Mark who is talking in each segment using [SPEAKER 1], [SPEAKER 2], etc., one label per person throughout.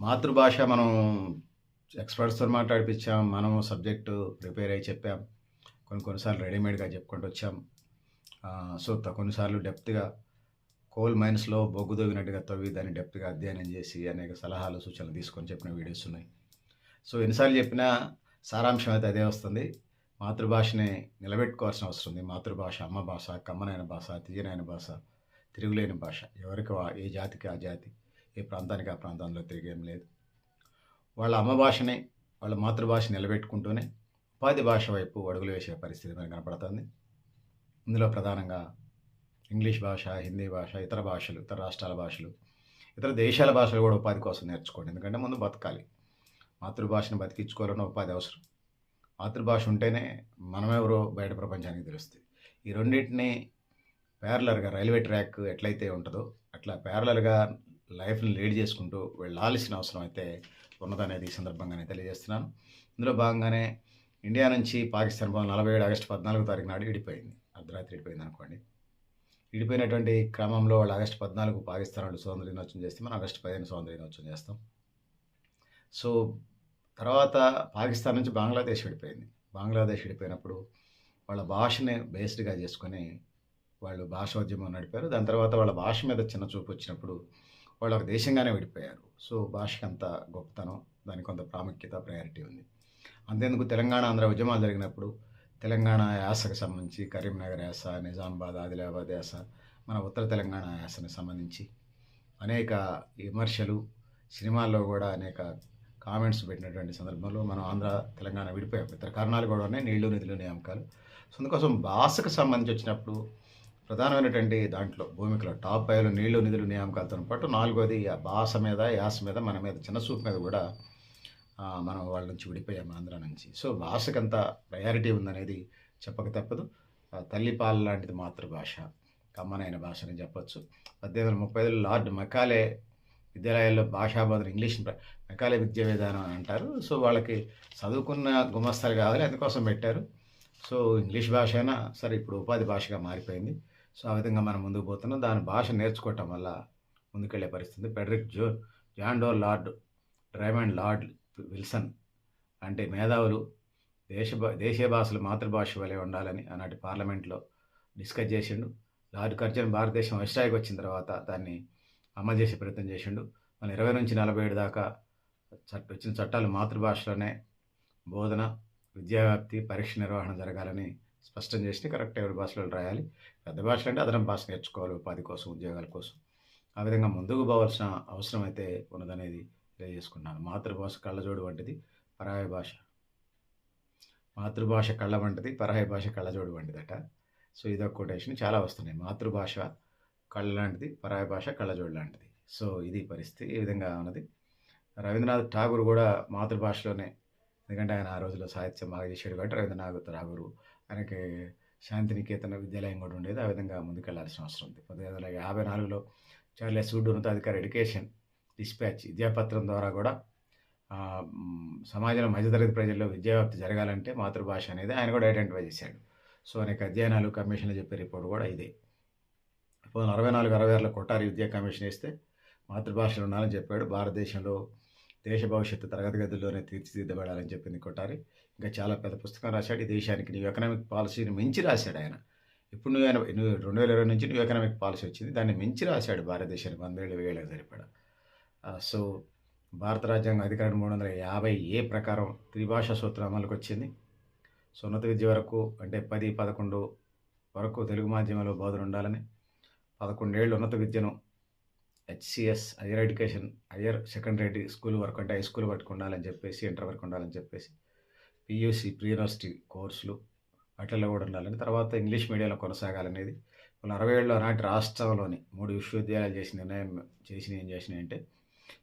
[SPEAKER 1] మాతృభాష మనం ఎక్స్‌పర్ట్స్‌తో మాట్లాడిపిచ్చాం. మనము సబ్జెక్టు ప్రిపేర్ అయ్యి చెప్పాం. కొన్ని సార్లు రెడీమేడ్‌గా చెప్పుకుంటూ వచ్చాం. కొన్నిసార్లు డెప్త్‌గా కోల్ మైన్స్‌లో బొగ్గు తవ్వినట్టుగా తవ్వి దాన్ని డెప్త్‌గా అధ్యయనం చేసి అనేక సలహాలు, సూచనలు తీసుకొని చెప్పిన వీడియోస్ ఉన్నాయి. ఎన్ని సార్లు చెప్పినా సారాంశం అయితే అదే వస్తుంది. మాతృభాషని నిలబెట్టుకోవాల్సిన అవసరం ఉంది. మాతృభాష అమ్మ భాష, కమ్మనైన భాష, తీయనైన భాష, తిరుగులేని భాష. ఏ జాతికి ఆ జాతి, ఏ ప్రాంతానికి ఆ ప్రాంతంలో తిరిగేం లేదు. వాళ్ళ అమ్మ భాషని, వాళ్ళ మాతృభాష నిలబెట్టుకుంటూనే ఉపాధి భాష వైపు అడుగులు వేసే పరిస్థితి మనకు కనపడుతుంది. ఇందులో ప్రధానంగా ఇంగ్లీష్ భాష, హిందీ భాష, ఇతర భాషలు, ఇతర రాష్ట్రాల భాషలు, ఇతర దేశాల భాషలు కూడా ఉపాధి కోసం నేర్చుకోండి. ఎందుకంటే ముందు బతకాలి. మాతృభాషను బతికించుకోవాలన్న ఉపాధి అవసరం. మాతృభాష ఉంటేనే మనమెవరో బయట ప్రపంచానికి తెలుస్తుంది. ఈ రెండింటిని ప్యారలల్‌గా రైల్వే ట్రాక్ ఎట్లయితే ఉంటదో, అట్లా ప్యారలల్‌గా లైఫ్‌ని లీడ్ చేసుకుంటూ వెళ్ళాల్సిన అవసరం అయితే ఉన్నదనేది ఈ సందర్భంగా నేను తెలియజేస్తున్నాను. ఇందులో భాగంగానే ఇండియా నుంచి పాకిస్తాన్ 47 ఆగస్టు 14 తారీఖు నాడు విడిపోయింది. అర్ధరాత్రి విడిపోయిందనుకోండి. విడిపోయినటువంటి క్రమంలో వాళ్ళు ఆగస్టు 14 పాకిస్తాన్ వాళ్ళు స్వతంత్ర దినోత్సవం చేస్తే మనం ఆగస్టు 15 స్వతంత్ర దినోత్సవం చేస్తాం. సో, తర్వాత పాకిస్తాన్ నుంచి బంగ్లాదేశ్ విడిపోయింది. బంగ్లాదేశ్ విడిపోయినప్పుడు వాళ్ళ భాషని బేస్డ్‌గా చేసుకొని వాళ్ళు భాషోద్యమం నడిపారు. దాని తర్వాత వాళ్ళ భాష మీద చిన్న చూపు వచ్చినప్పుడు వాళ్ళు ఒక దేశంగానే విడిపోయారు. భాషకంత గొప్పతనం, దానికి కొంత ప్రాముఖ్యత, ప్రయారిటీ ఉంది. అంతెందుకు తెలంగాణ, ఆంధ్ర ఉద్యమాలు జరిగినప్పుడు తెలంగాణ యాసకు సంబంధించి కరీంనగర్ యాస, నిజామాబాద్, ఆదిలాబాద్ యాస, మన ఉత్తర తెలంగాణ యాసకు సంబంధించి అనేక విమర్శలు, సినిమాల్లో కూడా అనేక కామెంట్స్ పెట్టినటువంటి సందర్భంలో మనం ఆంధ్ర, తెలంగాణ విడిపోయాం. ఇతర కారణాలు కూడా ఉన్నాయి. నీళ్లు, నిధులు, నియామకాలు. అందుకోసం భాషకు సంబంధించి వచ్చినప్పుడు ప్రధానమైనటువంటి దాంట్లో భూమికలో టాప్ 5లో నీళ్లు, నిధులు, నియామకాలతో పాటు నాలుగోది ఆ భాష మీద, యాస మీద, మన మీద చిన్న చూపు మీద కూడా మనం వాళ్ళ నుంచి విడిపోయాము ఆంధ్ర నుంచి. భాషకంత ప్రయారిటీ ఉందనేది చెప్పక తప్పదు. తల్లి పాలు లాంటిది మాతృభాష, కమ్మనైన భాష అని చెప్పొచ్చు. 1835లో లార్డ్ మెకాలే విద్యాలయాల్లో భాషా బోధన మెకాలే విద్యా విధానం అని అంటారు. వాళ్ళకి చదువుకున్న గుమస్తాలు కావాలి, అందుకోసం పెట్టారు. ఇంగ్లీష్ భాష అయినా సరే ఇప్పుడు ఉపాధి భాషగా మారిపోయింది. ఆ విధంగా మనం ముందుకు పోతున్నాం. దాని భాష నేర్చుకోవటం వల్ల ముందుకెళ్ళే పరిస్థితి. John Doe Lord Drummond Lord Wilson అంటే మేధావులు దేశీయ భాషలు మాతృభాష వలె ఉండాలని ఆనాటి పార్లమెంట్లో డిస్కస్ చేసిండు. లార్డ్ కర్జన్ భారతదేశం వైస్రాయ్‌కి వచ్చిన తర్వాత దాన్ని అమలు చేసే ప్రయత్నం చేసిండు. మన 20 నుంచి 47 దాకా వచ్చిన చట్టాలు మాతృభాషలోనే బోధన, విద్యావ్యాప్తి, పరీక్ష నిర్వహణ జరగాలని స్పష్టం చేసి కరెక్ట్ ఎవరి భాషలో రాయాలి. పెద్ద భాషలు అంటే అదనపు భాష నేర్చుకోవాలి ఉపాధి కోసం, ఉద్యోగాల కోసం. ఆ విధంగా ముందుకు పోవాల్సిన అవసరం అయితే ఉన్నదనేది తెలియజేసుకున్నాను. మాతృభాష కళ్ళజోడు వంటిది, పరాయి భాష. మాతృభాష కళ్ళ వంటిది, పరాయి భాష కళ్ళజోడు వంటిదట. ఇదొక కొటేషన్. చాలా వస్తున్నాయి. మాతృభాష కళ్ళ లాంటిది, పరాయి భాష కళ్ళజోడు లాంటిది. ఇది పరిస్థితి. ఈ విధంగా ఉన్నది. రవీంద్రనాథ్ ఠాగూర్ కూడా మాతృభాషలోనే, ఎందుకంటే ఆయన ఆ రోజుల్లో సాహిత్యం బాగా చేశాడు కాబట్టి రవీంద్రనాథ్ ఠాగూర్ ఆయనకి శాంతినికేతన విద్యాలయం కూడా ఉండేది. ఆ విధంగా ముందుకెళ్లాల్సిన అవసరం ఉంది. 1854లో చార్లెస్ వుడ్ ఉన్నతాధికారి ఎడ్యుకేషన్ డిస్పాచ్ విద్యాపత్రం ద్వారా కూడా సమాజంలో మధ్యతరగతి ప్రజల్లో విద్యావ్యాప్తి జరగాలంటే మాతృభాష అనేది ఆయన కూడా ఐడెంటిఫై చేశాడు. అనేక అధ్యయనాలు, కమిషన్లు చెప్పే రిపోర్ట్ కూడా ఇదే. 1964-66లో కొఠారి విద్యా కమిషన్ వేస్తే మాతృభాషలు ఉండాలని చెప్పాడు. భారతదేశంలో దేశ భవిష్యత్తు తరగతి గదుల్లోనే తీర్చిదిద్దబడాలని చెప్పింది కొఠారి. ఇంకా చాలా పెద్ద పుస్తకం రాశాడు. ఈ దేశానికి న్యూ ఎకనామిక్ పాలసీని మించి రాశాడు ఆయన. ఇప్పుడు నువ్వు 2020 నుంచి న్యూ ఎకనామిక్ పాలసీ వచ్చింది. దాన్ని మించి రాశాడు భారతదేశానికి 100 ఏళ్ళు, 1000 ఏళ్ళకి సరిపడా. భారత రాజ్యాంగం అధికరణ 350 ప్రకారం త్రిభాషా సూత్రం అమలుకి వచ్చింది. ఉన్నత విద్య వరకు అంటే 10, 11 వరకు తెలుగు మాధ్యమంలో బోధన ఉండాలని, 11 ఏళ్ళు ఉన్నత విద్యను HCS higher education, higher secondary school వరకు అంటే హై స్కూల్ వరకు ఉండాలని చెప్పేసి, ఇంటర్ వరకు ఉండాలని చెప్పేసి, పియూసీ ప్రీ యూనివర్సిటీ కోర్సులు వాటిల్లో కూడా ఉండాలని, తర్వాత ఇంగ్లీష్ మీడియంలో కొనసాగాలనేది 60 ఆనాటి రాష్ట్రంలోని 3 విశ్వవిద్యాలయాలు ఏం చేసినాయి అంటే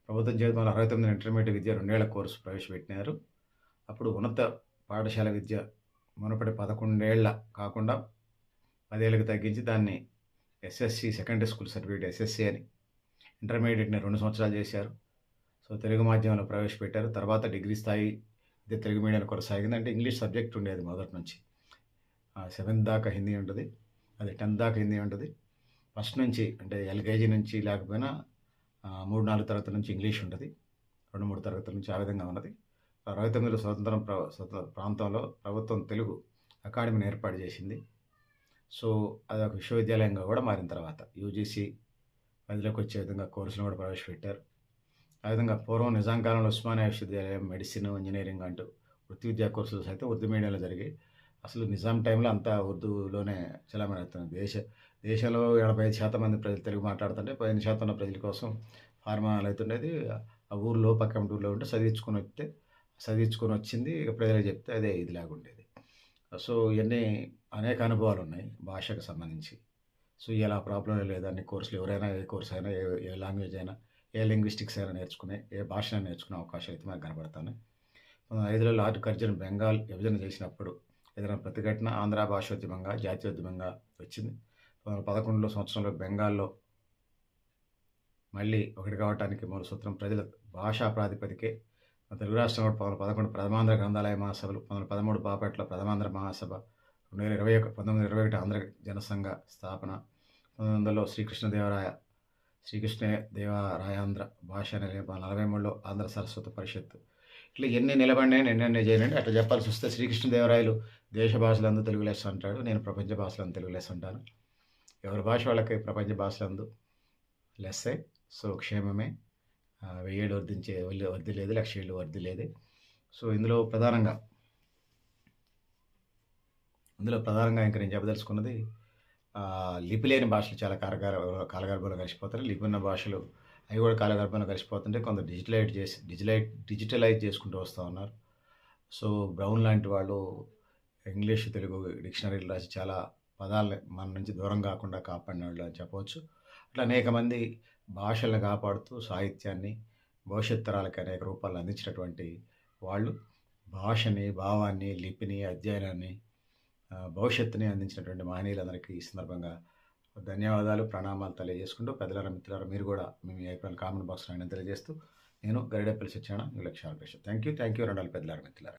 [SPEAKER 1] ప్రభుత్వం చేతి 69 ఇంటర్మీడియట్ విద్య 2 ఏళ్ల కోర్సు ప్రవేశపెట్టినారు. అప్పుడు ఉన్నత పాఠశాల విద్య మునుపటి 11 ఏళ్ల కాకుండా 10 ఏళ్ళకి తగ్గించి దాన్ని SSC secondary school certificate SSC అని, ఇంటర్మీడియట్ని 2 సంవత్సరాలు చేశారు. తెలుగు మాధ్యమంలో ప్రవేశపెట్టారు. తర్వాత డిగ్రీ స్థాయి విద్య తెలుగు మీడియంలో కొనసాగింది. అంటే ఇంగ్లీష్ సబ్జెక్ట్ ఉండేది మొదటి నుంచి. 7th దాకా హిందీ ఉంటుంది, అది 10th దాకా హిందీ ఉంటుంది. ఫస్ట్ నుంచి అంటే ఎల్కేజీ నుంచి లేకపోయినా 3-4 తరగతుల నుంచి ఇంగ్లీష్ ఉంటుంది. 2, 3 తరగతుల నుంచి ఆ విధంగా ఉన్నది. 69లో స్వతంత్ర ప్రాంతంలో ప్రభుత్వం తెలుగు అకాడమీని ఏర్పాటు చేసింది. సో, అదొక విశ్వవిద్యాలయంగా కూడా మారిన తర్వాత యూజీసీ పరిధిలోకి వచ్చే విధంగా కోర్సులను కూడా ప్రవేశపెట్టారు. ఆ విధంగా పూర్వం నిజాం కాలంలో ఉస్మానియా విశ్వవిద్యాలయం మెడిసిన్, ఇంజినీరింగ్ అంటూ వృత్తి విద్యా కోర్సులు సైతం ఉర్దూ మీడియంలో జరిగాయి. అసలు నిజాం టైంలో అంతా ఉర్దూలోనే చలామణి అవుతుంది. దేశంలో 85% మంది ప్రజలు తెలుగు మాట్లాడుతుంటే 15% ఉన్న ప్రజల కోసం ఫార్మాలు అవుతుండేది. ఆ ఊర్లో పక్కన ఊర్లో ఉంటే చదివించుకొని వచ్చింది ఇక ప్రజలకు చెప్తే అదే ఇదిలాగుండేది. సో, ఇయన్నీ అనేక అనుభవాలున్నాయి భాషకు సంబంధించి. సో, ఇలా ప్రాబ్లమ్ ఏం లేదు. అన్ని కోర్సులు ఎవరైనా ఏ కోర్స్ అయినా, ఏ ఏ లాంగ్వేజ్ అయినా, ఏ లింగ్విస్టిక్స్ అయినా నేర్చుకునే, ఏ భాషను నేర్చుకునే అవకాశాలు అయితే మనకు కనబడుతున్నాయి. 1905లో లార్డ్ కర్జన్ బెంగాల్ విభజన చేసినప్పుడు ఏదైనా ప్రతిఘటన ఆంధ్ర భాషోద్యమంగా, జాతీయోద్యమంగా వచ్చింది. 1911 సంవత్సరంలో బెంగాల్‌లో మళ్ళీ ఒకటి కావటానికి మూల సూత్రం ప్రజల భాషా ప్రాతిపదికే. మన తెలుగు రాష్ట్రంలో 1911 ప్రథమాంధ్ర గ్రంథాలయ మహాసభలు, 1913 బాపట్ల ప్రథమాంధ్ర మహాసభ, 1921 ఆంధ్ర జనసంఘ స్థాపన, 1900లో శ్రీకృష్ణదేవరాయాంధ్ర భాషా నిలయం, 1943లో ఆంధ్ర సరస్వత పరిషత్తు. ఇట్లా ఎన్ని నిలబడినాయని ఎన్నెన్ని చేయనండి. అట్లా చెప్పాల్సి వస్తే శ్రీకృష్ణదేవరాయలు దేశ భాషలందు తెలుగు లెస్స అంటాడు. నేను ప్రపంచ భాషలందు తెలుగు లెస్స అంటాను. ఎవరి భాష వాళ్ళకి ప్రపంచ భాషలందు లెస్సే. సో, క్షేమమే. 1000 ఏళ్ళు వర్ధి లేదు, 1,00,000 ఏళ్ళు వర్ధి లేదు. సో, ఇందులో ప్రధానంగా ఇంక నేను చెప్పదలుచుకున్నది లిపి లేని భాషలు చాలా కాలగర్భంలో కలిసిపోతాయి. లిపి ఉన్న భాషలు అవి కూడా కాలగర్భంలో కలిసిపోతుంటే కొందరు డిజిటలైజ్ చేసుకుంటూ వస్తూ ఉన్నారు. సో, బ్రౌన్ లాంటి వాళ్ళు ఇంగ్లీష్, తెలుగు డిక్షనరీలు రాసి చాలా పదాలని మన నుంచి దూరం కాకుండా కాపాడినోళ్ళు అని చెప్పవచ్చు. అట్లా అనేక మంది భాషలను కాపాడుతూ సాహిత్యాన్ని భవిష్యత్ తరాలకి అనేక రూపాల్లో అందించినటువంటి వాళ్ళు భాషని, భావాన్ని, లిపిని, అధ్యయనాన్ని, భవిష్యత్తుని అందించినటువంటి మహనీయులందరికీ ఈ సందర్భంగా ధన్యవాదాలు, ప్రణామాలు తెలియజేసుకుంటూ, పెద్దలారా, మిత్రులారా మీరు కూడా మీ అభిప్రాయాలు కామెంట్ బాక్స్‌లో తెలియజేస్తూ, నేను గరిడేపల్లి సత్యనారాయణ, న్యూ లక్ష్యాల. Thank you. 2 పెద్దలారా, మిత్రులారా.